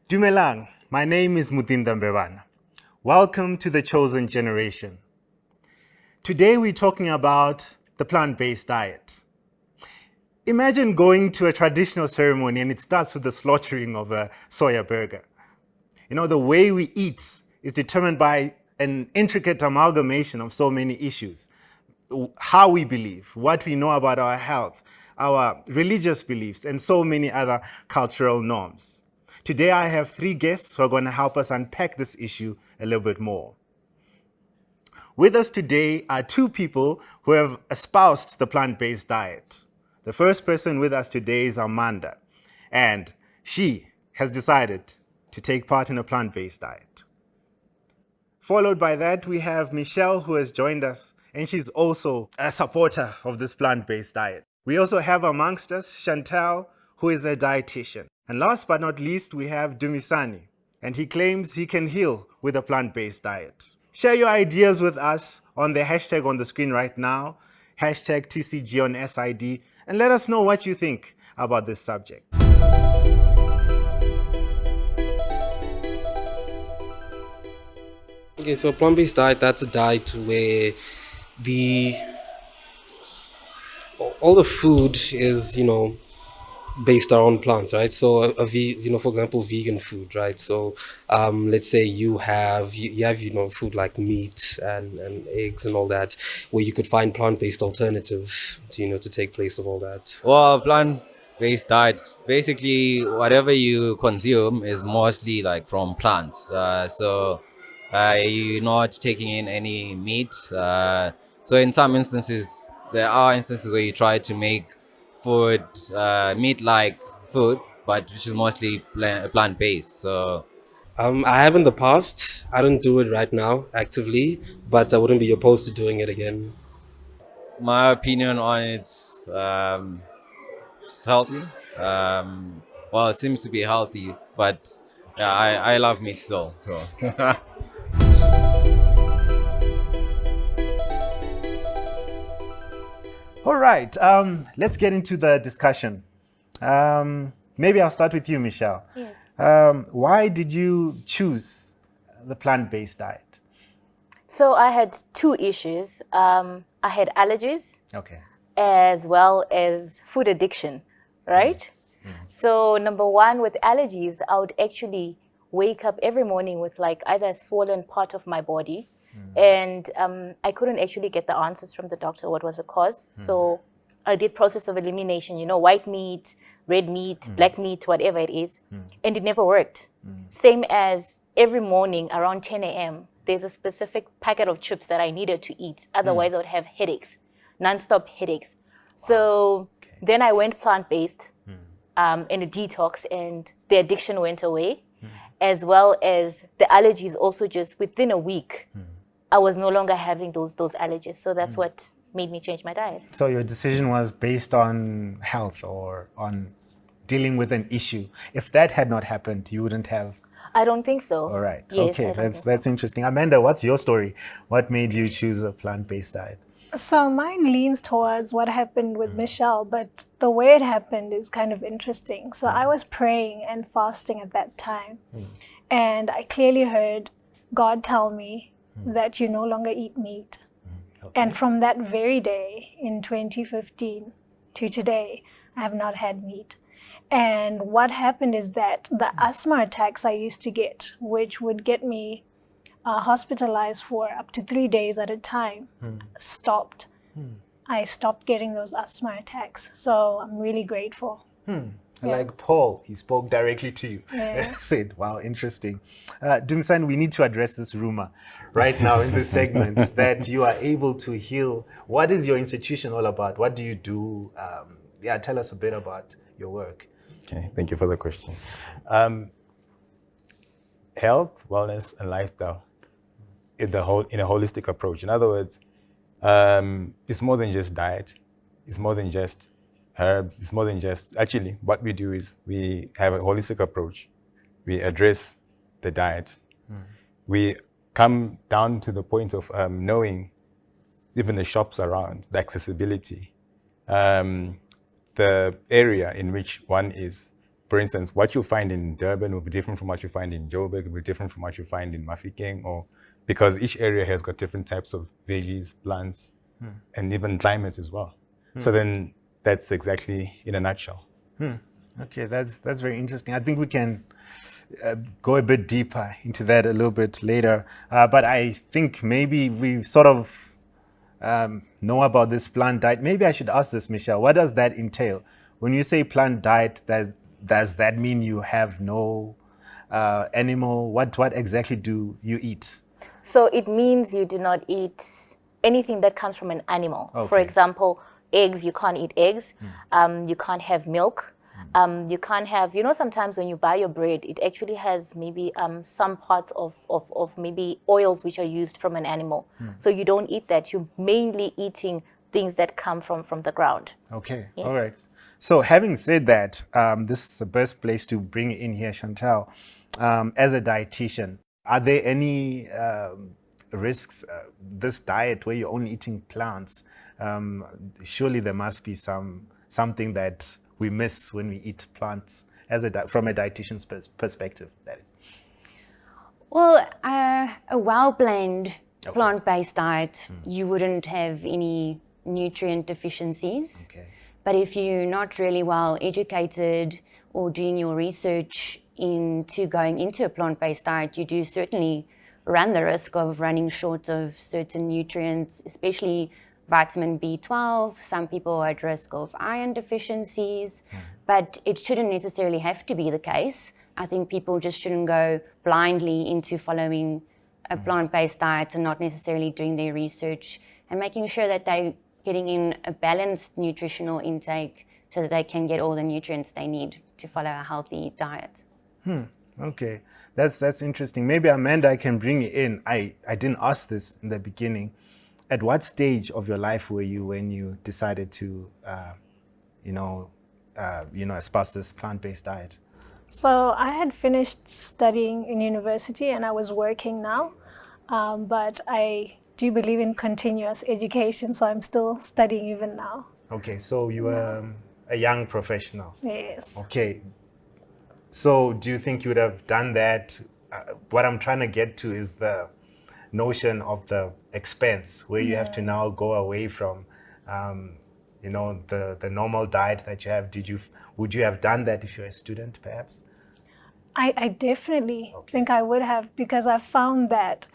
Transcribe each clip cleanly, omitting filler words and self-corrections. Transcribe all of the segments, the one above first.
Dumelang, my name is Muthinda Mbebana. Welcome to the Chosen Generation. Today we're talking about the plant-based diet. Imagine going to a traditional ceremony and it starts with the slaughtering of a soya burger. You know, the way we eat is determined by an intricate amalgamation of so many issues. How we believe, what we know about our health, our religious beliefs, and so many other cultural norms. Today I have three guests who are going to help us unpack this issue a little bit more. With us today are two people who have espoused the plant-based diet. The first person with us today is Amanda, and she has decided to take part in a plant-based diet. Followed by that, we have Michelle, who has joined us, and she's also a supporter of this plant-based diet. We also have amongst us Chantal, who is a dietitian. And last but not least, we have Dumisani, and he claims he can heal with a plant-based diet. Share your ideas with us on the hashtag on the screen right now, hashtag TCG on SID, and let us know what you think about this subject. Okay, so plant-based diet, that's a diet where all the food is, based around plants, right? So for example, vegan food, right? So let's say you have food like meat and eggs and all that, where you could find plant-based alternatives to take place of all that. Well, plant-based diets, basically whatever you consume is mostly like from plants. You're not taking in any meat. So in some instances, there are instances where you try to make food, meat-like food, but which is mostly plant-based. So I have in the past. I don't do it right now actively, but I wouldn't be opposed to doing it again. my opinion on it, it's healthy. Well, it seems to be healthy, but yeah, I love meat still. So. All right, let's get into the discussion. Maybe I'll start with you, Michelle. Yes. Why did you choose the plant-based diet? So I had two issues. I had allergies Okay. as well as food addiction, right? So number one, with allergies, I would actually wake up every morning with like either a swollen part of my body, and I couldn't actually get the answers from the doctor what was the cause. So I did process of elimination, white meat, red meat, black meat, whatever it is, and it never worked. Same as every morning around 10 a.m., there's a specific packet of chips that I needed to eat. Otherwise, I would have headaches, nonstop headaches. So then I went plant-based in a detox, and the addiction went away, as well as the allergies also just within a week. I was no longer having those allergies. So that's what made me change my diet. So your decision was based on health or on dealing with an issue. If that had not happened, you wouldn't have. I don't think so. All right. Yes, Okay, I don't think that's interesting. Amanda, what's your story? What made you choose a plant-based diet? So mine leans towards what happened with Michelle, but the way it happened is kind of interesting. So I was praying and fasting at that time, and I clearly heard God tell me that you no longer eat meat. And from that very day in 2015 to today, I have not had meat. And what happened is that the asthma attacks I used to get, which would get me hospitalized for up to 3 days at a time, stopped. I stopped getting those asthma attacks. So I'm really grateful. Like Paul, he spoke directly to you. Yeah. Said, wow, interesting. Dumsan, we need to address this rumor right now in this segment that you are able to heal. What is your institution all about? What do you do? Tell us a bit about your work. Okay, thank you for the question. Health, wellness, and lifestyle in a holistic approach. In other words, it's more than just diet. It's more than just herbs. It's more than just, actually, what we do is we have a holistic approach. We address the diet. We come down to the point of knowing even the shops around, the accessibility, the area in which one is, for instance, what you find in Durban will be different from what you find in Joburg, will be different from what you find in Mafikeng, or because each area has got different types of veggies, plants, and even climate as well. So then that's exactly in a nutshell. Okay, that's very interesting. I think we can go a bit deeper into that a little bit later. But I think maybe we sort of know about this plant diet. Maybe I should ask this, Michelle. What does that entail? When you say plant diet, does that mean you have no animal? What exactly do you eat? So it means you do not eat anything that comes from an animal. For Okay. example, eggs, you can't eat eggs. You can't have milk. You can't have, sometimes when you buy your bread, it actually has maybe some parts of maybe oils which are used from an animal. So you don't eat that. You're mainly eating things that come from the ground. Okay, Yes. all right. So having said that, this is the best place to bring in here, Chantal. As a dietitian, are there any risks, this diet where you're only eating plants? Surely there must be something that we miss when we eat plants from a dietitian's perspective, that is. Well, a well-blend plant-based diet, you wouldn't have any nutrient deficiencies. Okay. But if you're not really well educated or doing your research into going into a plant-based diet, you do certainly run the risk of running short of certain nutrients, especially vitamin B12. Some people are at risk of iron deficiencies, but it shouldn't necessarily have to be the case. I think people just shouldn't go blindly into following a plant-based diet and not necessarily doing their research and making sure that they're getting in a balanced nutritional intake so that they can get all the nutrients they need to follow a healthy diet. Okay, that's interesting. Maybe Amanda, I can bring you in. I didn't ask this in the beginning. At what stage of your life were you when you decided to, espouse this plant-based diet? So I had finished studying in university and I was working now, but I do believe in continuous education, so I'm still studying even now. Okay, so you were a young professional. Yes. Okay, so do you think you would have done that? What I'm trying to get to is the notion of the expense, where you have to now go away from, the normal diet that you have. Would you have done that if you're a student, perhaps? I definitely think I would have, because I found that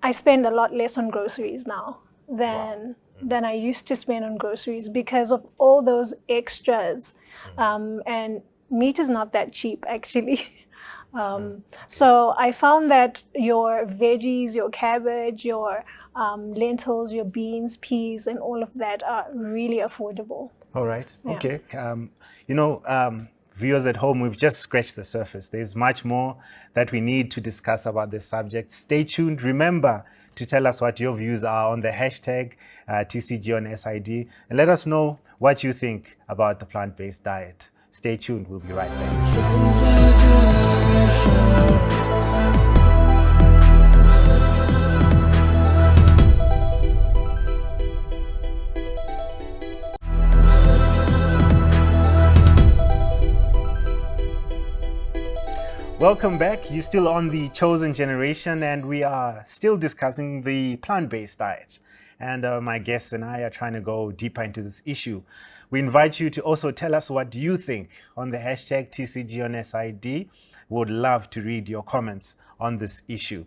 I spend a lot less on groceries now than I used to spend on groceries because of all those extras. And meat is not that cheap, actually. So I found that your veggies, your cabbage, your lentils, your beans, peas, and all of that are really affordable. All right. Yeah. Okay. Viewers at home, we've just scratched the surface. There's much more that we need to discuss about this subject. Stay tuned. Remember to tell us what your views are on the hashtag TCG on SID, and let us know what you think about the plant-based diet. Stay tuned. We'll be right back. Welcome back. You're still on the Chosen Generation, and we are still discussing the plant-based diet. And my guests and I are trying to go deeper into this issue. We invite you to also tell us what you think on the hashtag TCG on SID. We would love to read your comments on this issue.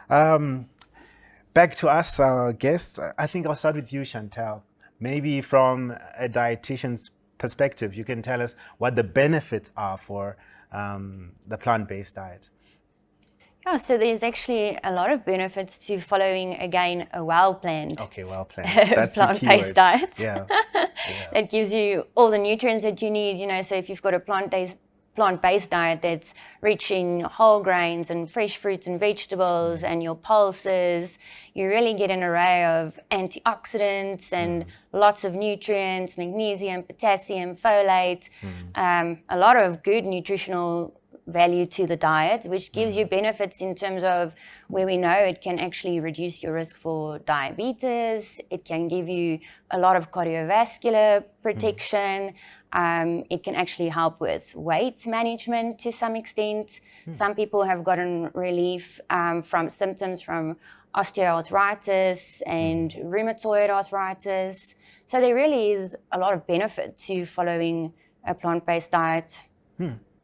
Back to us, our guests. I think I'll start with you, Chantal. Maybe from a dietitian's perspective, you can tell us what the benefits are for the plant-based diet. Yeah, so there's actually a lot of benefits to following, again, a well-planned That's plant-based diet. Yeah. That gives you all the nutrients that you need, so if you've got a plant-based diet that's rich in whole grains and fresh fruits and vegetables and your pulses, you really get an array of antioxidants and lots of nutrients, magnesium, potassium, folate, a lot of good nutritional value to the diet, which gives you benefits in terms of where we know it can actually reduce your risk for diabetes. It can give you a lot of cardiovascular protection. It can actually help with weight management to some extent. Some people have gotten relief from symptoms from osteoarthritis and rheumatoid arthritis. So there really is a lot of benefit to following a plant-based diet.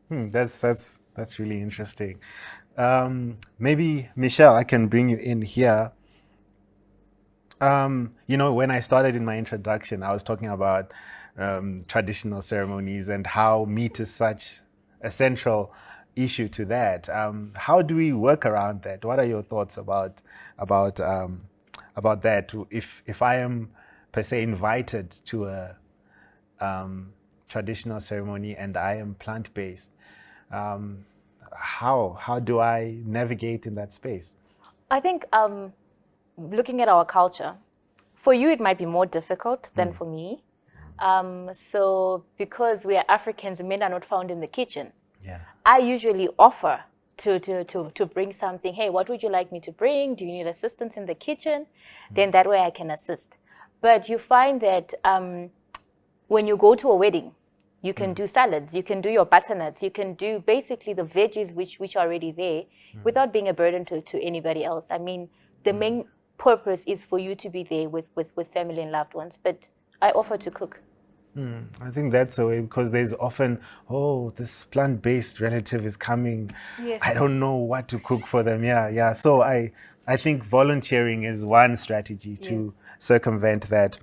That's really interesting. Maybe Michelle, I can bring you in here. When I started in my introduction, I was talking about traditional ceremonies and how meat is such a central issue to that. How do we work around that? What are your thoughts about that? If I am per se invited to a traditional ceremony and I am plant-based, how do I navigate in that space? I think looking at our culture, for you it might be more difficult than for me. So because we are Africans, men are not found in the kitchen. Yeah. I usually offer to bring something. Hey, what would you like me to bring? Do you need assistance in the kitchen? Then that way I can assist. But you find that when you go to a wedding, you can do salads, you can do your butternuts, you can do basically the veggies which are already there without being a burden to anybody else. I mean, the main purpose is for you to be there with family and loved ones, but I offer to cook. I think that's the way, because there's often, this plant-based relative is coming. Yes. I don't know what to cook for them. Yeah. So I think volunteering is one strategy to circumvent that.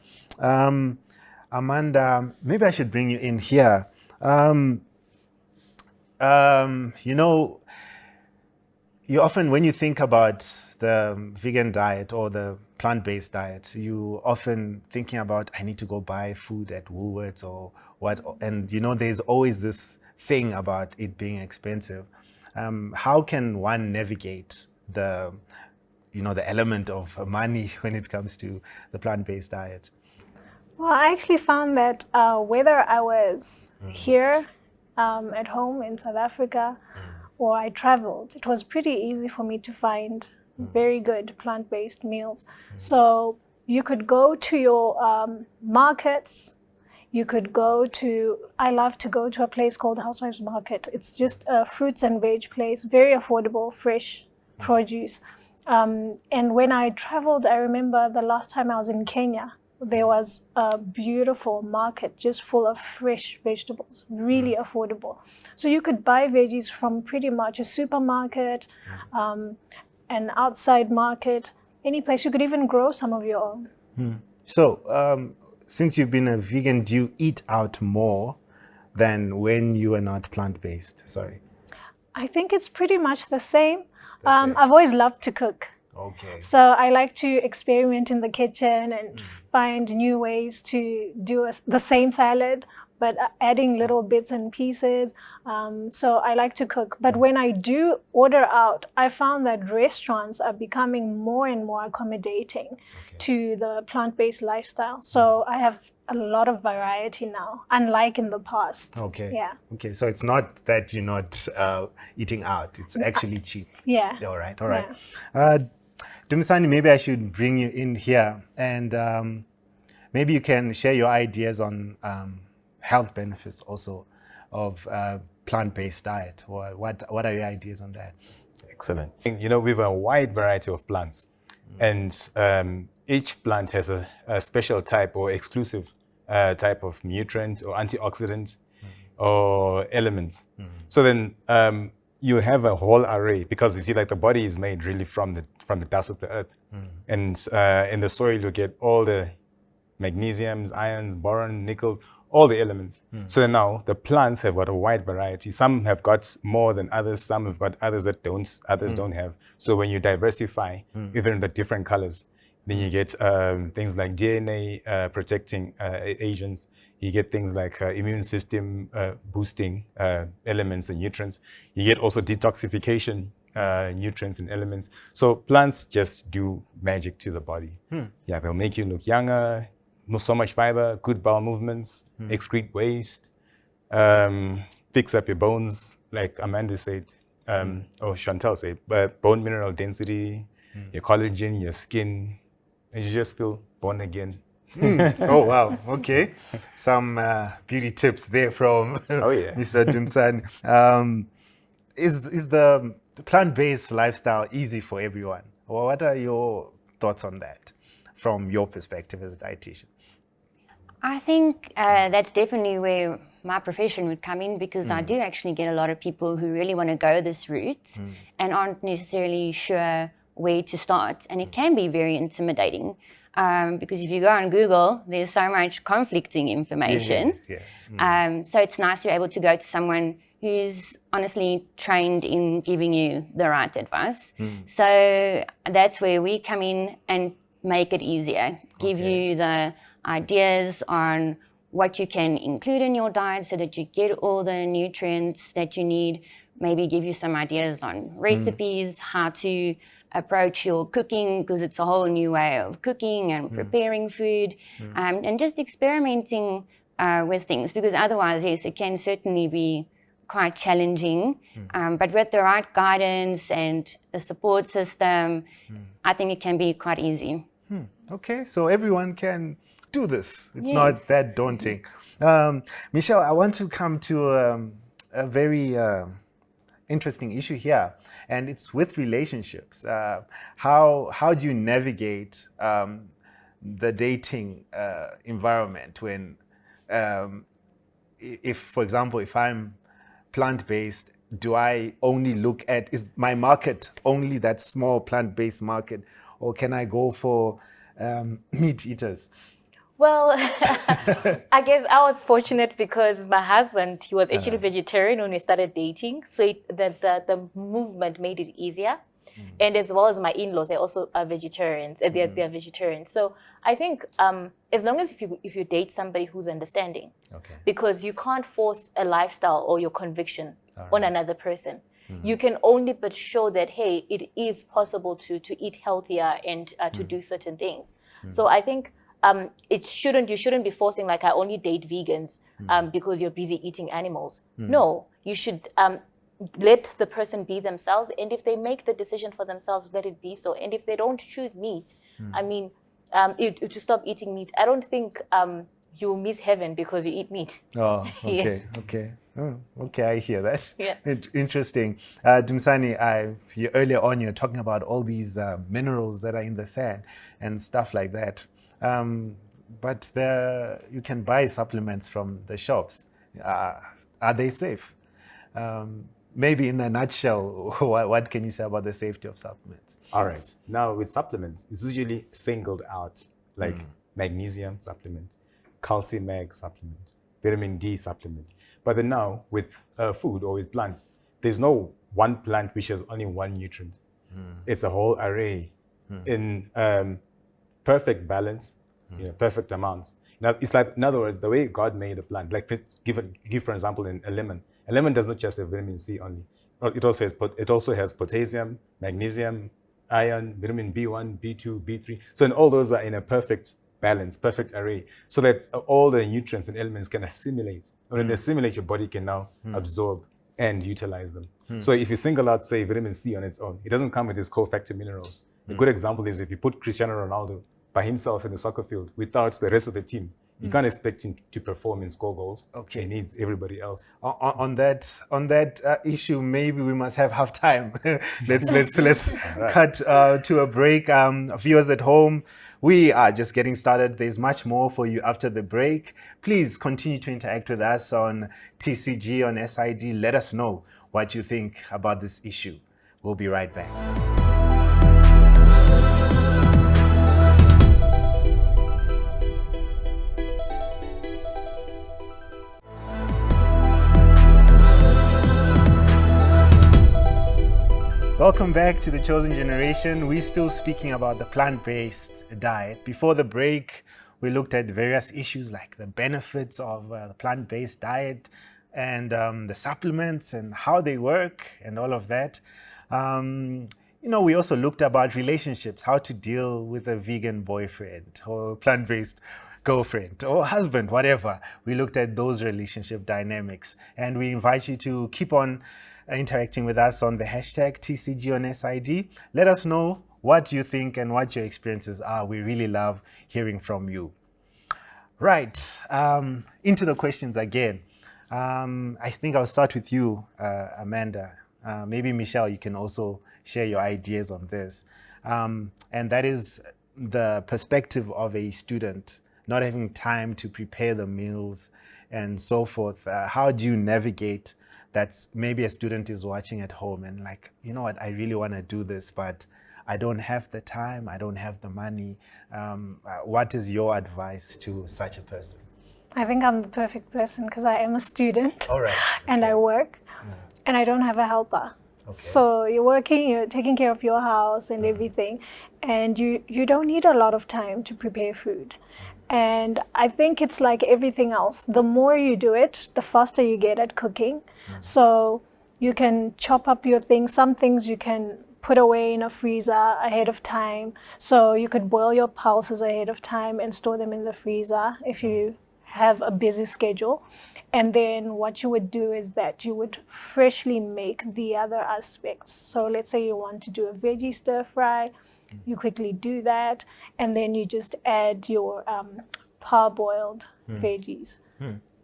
Amanda, maybe I should bring you in here. You often, when you think about the vegan diet or the plant-based diet, you often thinking about, I need to go buy food at Woolworths or what, and there's always this thing about it being expensive. How can one navigate the element of money when it comes to the plant-based diet? Well, I actually found that whether I was here at home in South Africa or I traveled, it was pretty easy for me to find very good plant-based meals. So you could go to your markets. You could I love to go to a place called Housewives Market. It's just a fruits and veg place, very affordable, fresh produce. And when I traveled, I remember the last time I was in Kenya, there was a beautiful market just full of fresh vegetables, really affordable. So you could buy veggies from pretty much a supermarket, an outside market, any place. You could even grow some of your own. So since you've been a vegan, do you eat out more than when you are not plant-based? Sorry. I think it's pretty much the same. I've always loved to cook. Okay. So I like to experiment in the kitchen and find new ways to do the same salad, but adding little bits and pieces. So I like to cook. But when I do order out, I found that restaurants are becoming more and more accommodating to the plant-based lifestyle. So I have a lot of variety now, unlike in the past. Okay. Yeah. Okay, so it's not that you're not eating out. It's actually cheap. Yeah. All right. Dumisani, maybe I should bring you in here, and maybe you can share your ideas on health benefits also of plant-based diet. Or what are your ideas on that? Excellent. We have a wide variety of plants, and each plant has a special type or exclusive type of nutrient or antioxidant or elements. So then you have a whole array, because you see, like, the body is made really from the dust of the earth, and in the soil you get all the magnesiums, irons, boron, nickels, all the elements. So now the plants have got a wide variety. Some have got more than others. Some have got others that don't. Others don't have. So when you diversify, even the different colors, then you get things like DNA protecting agents. You get things like immune system boosting elements and nutrients. You get also detoxification nutrients and elements. So plants just do magic to the body. Yeah, they'll make you look younger, not so much fiber, good bowel movements, excrete waste, fix up your bones, like Amanda said, or Chantal said, but bone mineral density, your collagen, your skin, and you just feel born again. Oh, wow. Okay. Some beauty tips there from Oh, yeah. Mr. Dumsani. Is the plant-based lifestyle easy for everyone? Or what are your thoughts on that from your perspective as a dietitian? I think that's definitely where my profession would come in, because I do actually get a lot of people who really want to go this route and aren't necessarily sure where to start. And it can be very intimidating, because if you go on Google, there's so much conflicting information. So it's nice to be able to go to someone who's honestly trained in giving you the right advice. So that's where we come in and make it easier, give you the ideas on what you can include in your diet so that you get all the nutrients that you need, maybe give you some ideas on recipes, how to approach your cooking, because it's a whole new way of cooking and preparing food, and just experimenting with things, because otherwise, yes, it can certainly be quite challenging, but with the right guidance and a support system, I think it can be quite easy. Okay, so everyone can do this. It's Yes. not that daunting. Michelle, I want to come to a very interesting issue here, and it's with relationships. How do you navigate the dating environment when, if, for example, if I'm plant-based, do I only look at, is my market only that small plant-based market, or can I go for meat eaters? Well, I guess I was fortunate because my husband, he was actually vegetarian when we started dating. So the movement made it easier. And as well as my in-laws, they also are vegetarians. They're vegetarians. So I think as long as if you date somebody who's understanding, because you can't force a lifestyle or your conviction on another person. You can only but show that, hey, it is possible to eat healthier and to do certain things. So I think you shouldn't be forcing, like, I only date vegans because you're busy eating animals. No, you should let the person be themselves, and if they make the decision for themselves, let it be so. And if they don't choose meat, I mean, to stop eating meat, I don't think you miss heaven because you eat meat. Oh, okay, Yes. okay. Oh, okay, I hear that. Yeah. Interesting. Dumsani, earlier on, you're talking about all these minerals that are in the sand and stuff like that. But you can buy supplements from the shops. Are they safe? Maybe in a nutshell, what can you say about the safety of supplements? All right. Now, with supplements, it's usually singled out, like magnesium supplement, calcium mag supplement, vitamin D supplement. But then now, with food or with plants, there's no one plant which has only one nutrient. It's a whole array in perfect balance, perfect amounts. Now, it's like, in other words, the way God made a plant, like give for example, a lemon. A lemon does not just have vitamin C only. It also has potassium, magnesium, iron, vitamin B1, B2, B3. So and all those are in a perfect balance, perfect array, so that all the nutrients and elements can assimilate. And when they assimilate, your body can now absorb and utilize them. So if you single out, say, vitamin C on its own, it doesn't come with its cofactor minerals. A good example is if you put Cristiano Ronaldo by himself in the soccer field without the rest of the team, you can't expect him to perform and score goals. Okay. He needs everybody else. On that issue, maybe we must have half time. let's cut to a break. Viewers at home, we are just getting started. There's much more for you after the break. Please continue to interact with us on TCG, on SID. Let us know what you think about this issue. We'll be right back. Welcome back to The Chosen Generation. We're still speaking about the plant-based diet. Before the break, we looked at various issues like the benefits of the plant-based diet and the supplements and how they work and all of that. We also looked about relationships, how to deal with a vegan boyfriend or plant-based girlfriend or husband, whatever. We looked at those relationship dynamics, and we invite you to keep on interacting with us on the hashtag TCG Let us know what you think and what your experiences are. We really love hearing from you. Right, into the questions again. I think I'll start with you, Amanda. Maybe Michelle, you can also share your ideas on this. And that is the perspective of a student not having time to prepare the meals and so forth. How do you navigate that? Maybe a student is watching at home and like, you know what, I really want to do this, but I don't have the time, I don't have the money. What is your advice to such a person? I think I'm the perfect person because I am a student. All right. And I work and I don't have a helper. Okay. So you're working, you're taking care of your house and everything, and you don't need a lot of time to prepare food. And I think it's like everything else. The more you do it, the faster you get at cooking. So you can chop up your things. Some things you can put away in a freezer ahead of time. So you could boil your pulses ahead of time and store them in the freezer if you have a busy schedule. And then what you would do is that you would freshly make the other aspects. So let's say you want to do a veggie stir fry, you quickly do that, and then you just add your parboiled veggies.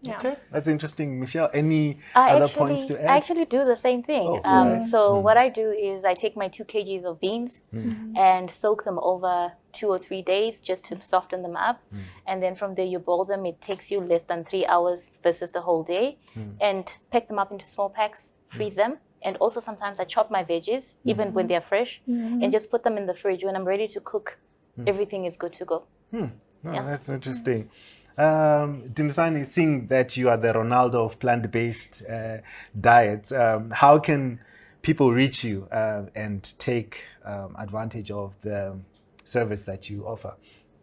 Yeah. Okay, that's interesting. Michelle, any other points to add? I actually do the same thing. So what I do is I take my 2 kgs of beans and soak them over 2 or 3 days just to soften them up. And then from there you boil them. It takes you less than 3 hours versus the whole day. And pack them up into small packs, freeze them. And also sometimes I chop my veggies, even when they're fresh, and just put them in the fridge. When I'm ready to cook, everything is good to go. Oh, that's interesting. Dumisani, seeing that you are the Ronaldo of plant-based diets, how can people reach you and take advantage of the service that you offer?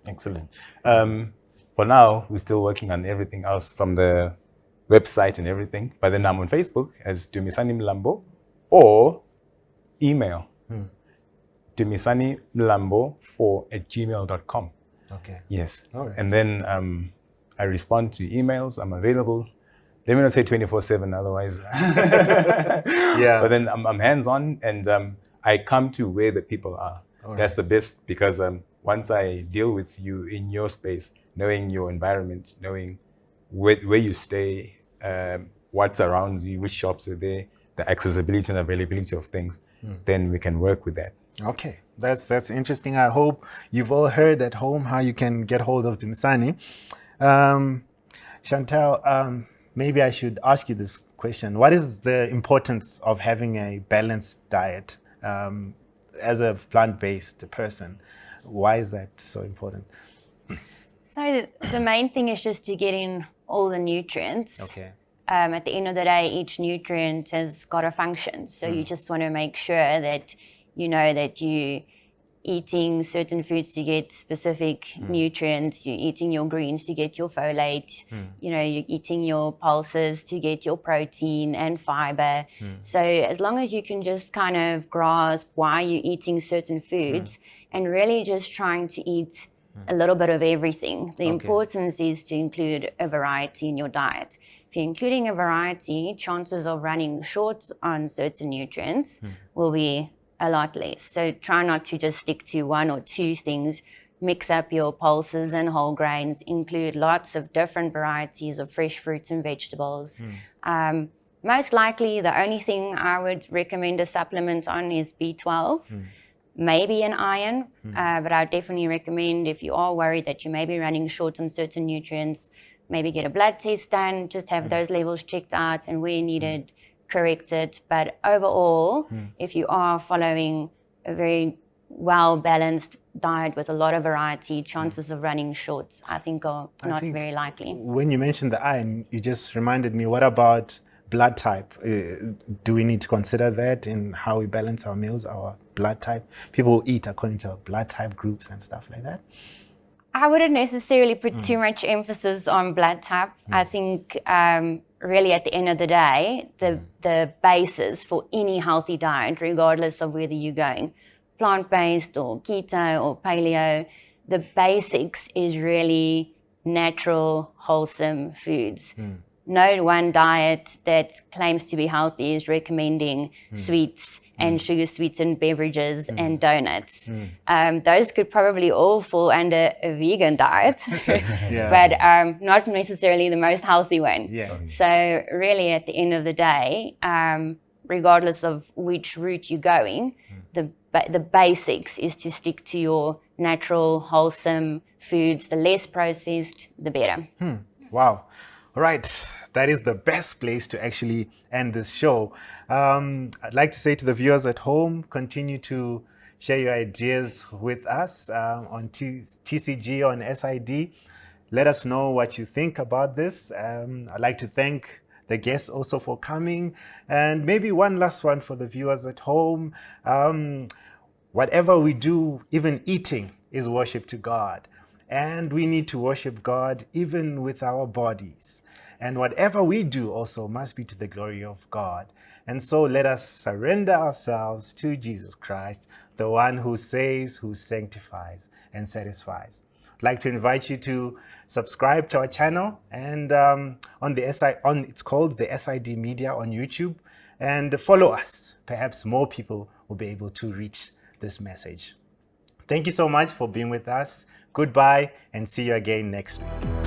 Excellent. For now, we're still working on everything else from the website and everything. But then I'm on Facebook as Dumisani Mlambo, or email dumisanimlambo4@gmail.com. Okay. Yes. All right. And then I respond to emails. I'm available. Let me not say 24/7, otherwise. Yeah. But then I'm hands-on, and I come to where the people are. All That's the best, because once I deal with you in your space, knowing your environment, knowing where you stay, what surrounds you, which shops are there, the accessibility and availability of things, then we can work with that. Okay, that's interesting. I hope you've all heard at home how you can get hold of Dumisani. Chantal, maybe I should ask you this question. What is the importance of having a balanced diet as a plant-based person? Why is that so important? So the main thing is just to get in all the nutrients. Okay. At the end of the day, each nutrient has got a function. So you just want to make sure that you know that you're eating certain foods to get specific nutrients. You're eating your greens to get your folate. You know, you're eating your pulses to get your protein and fiber. So as long as you can just kind of grasp why you're eating certain foods and really just trying to eat a little bit of everything. The importance is to include a variety in your diet. If you're including a variety, chances of running short on certain nutrients will be a lot less. So try not to just stick to 1 or 2 things. Mix up your pulses and whole grains. Include lots of different varieties of fresh fruits and vegetables. Most likely, the only thing I would recommend a supplement on is B12. Maybe an iron, but I would definitely recommend, if you are worried that you may be running short on certain nutrients, maybe get a blood test done, just have those levels checked out, and where needed, correct it. But overall, if you are following a very well-balanced diet with a lot of variety, chances of running short, I think, are not very likely. When you mentioned the iron, you just reminded me, what about blood type? Do we need to consider that in how we balance our meals, our blood type? People eat according to blood type groups and stuff like that. I wouldn't necessarily put too much emphasis on blood type. I think really at the end of the day, the basis for any healthy diet, regardless of whether you're going plant-based or keto or paleo, the basics is really natural, wholesome foods. No one diet that claims to be healthy is recommending sweets and sugar sweetened beverages and donuts. Those could probably all fall under a vegan diet, but not necessarily the most healthy one. Yeah. So really at the end of the day, regardless of which route you're going, the basics is to stick to your natural, wholesome foods. The less processed, the better. Wow. All right. That is the best place to actually end this show. I'd like to say to the viewers at home, continue to share your ideas with us on TCG, on SID. Let us know what you think about this. I'd like to thank the guests also for coming. And maybe one last one for the viewers at home. Whatever we do, even eating, is worship to God. And we need to worship God even with our bodies. And whatever we do also must be to the glory of God. And so let us surrender ourselves to Jesus Christ, the one who saves, who sanctifies and satisfies. I'd like to invite you to subscribe to our channel, and it's called the SID Media on YouTube, and follow us. Perhaps more people will be able to reach this message. Thank you so much for being with us. Goodbye, and see you again next week.